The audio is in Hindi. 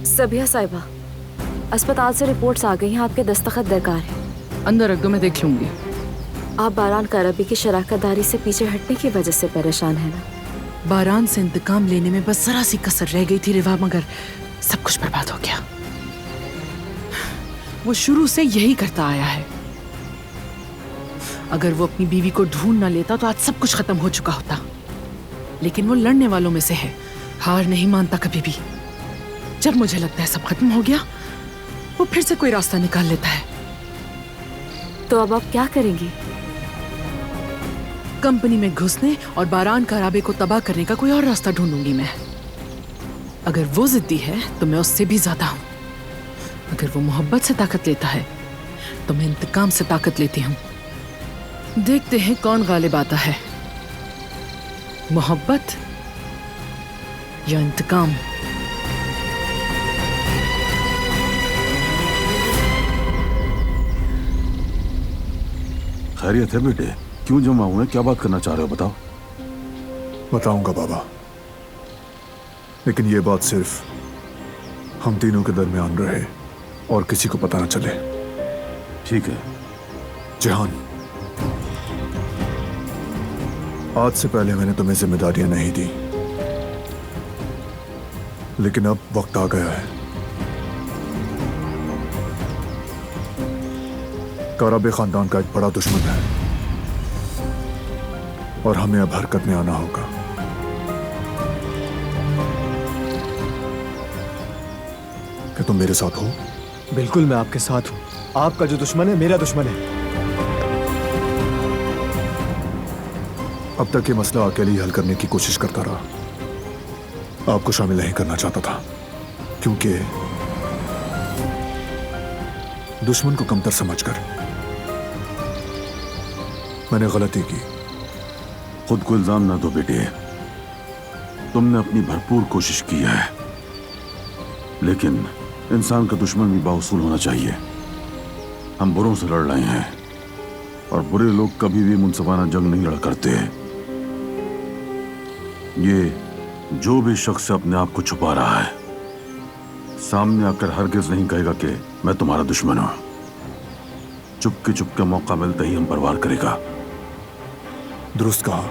सबिया साहिबा, अस्पताल से रिपोर्ट्स आ गई हैं, आपके दस्तखत दरकार है। अंदर रख दो, मैं देख लूंगी। आप बारान कराबी की शराकतदारी से पीछे हटने की वजह से परेशान है ना? बारान से इंतकाम लेने में बस जरा सी कसर रह गई थी रिवा, मगर सब कुछ बर्बाद हो गया। वो शुरू से यही करता आया है। अगर वो अपनी बीवी को ढूंढ ना लेता तो आज सब कुछ खत्म हो चुका होता। लेकिन वो लड़ने वालों में से है, हार नहीं मानता कभी भी। जब मुझे लगता है सब खत्म हो गया, वो फिर से कोई रास्ता निकाल लेता है। तो अब आप क्या करेंगी? कंपनी में घुसने और बारान कराबे को तबाह करने का कोई और रास्ता ढूंढूंगी मैं। अगर वो जिद्दी है तो मैं उससे भी ज्यादा हूं। अगर वो मोहब्बत से ताकत लेता है तो मैं इंतकाम से ताकत लेती हूं। देखते हैं कौन गालिब आता है, मोहब्बत या इंतकाम। खैरियत है बेटे? क्यों जमा हुए? क्या बात करना चाह रहे हो, बताओ। बताऊंगा बाबा, लेकिन ये बात सिर्फ हम तीनों के दरमियान रहे और किसी को पता ना चले। ठीक है। जहान, आज से पहले मैंने तुम्हें जिम्मेदारियां नहीं दी, लेकिन अब वक्त आ गया है। कराबे खानदान का एक बड़ा दुश्मन है और हमें अब हरकत में आना होगा। क्या तुम मेरे साथ हो? बिल्कुल, मैं आपके साथ हूं। आपका जो दुश्मन है मेरा दुश्मन है। अब तक ये मसला अकेले ही हल करने की कोशिश करता रहा। आपको शामिल नहीं करना चाहता था क्योंकि दुश्मन को कमतर समझकर मैंने गलती की। खुद को इल्जाम ना दो बेटे, तुमने अपनी भरपूर कोशिश की है, लेकिन इंसान का दुश्मन भी बाउसूल होना चाहिए। हम बुरों से लड़ रहे हैं और बुरे लोग कभी भी मुनसिफाना जंग नहीं लड़ करते। ये जो भी शख्स अपने आप को छुपा रहा है, सामने आकर हरगिज नहीं कहेगा कि मैं तुम्हारा दुश्मन हूं। चुपके चुपके मौका मिलते ही हम पर वार करेगा। दुरुस्त कहा।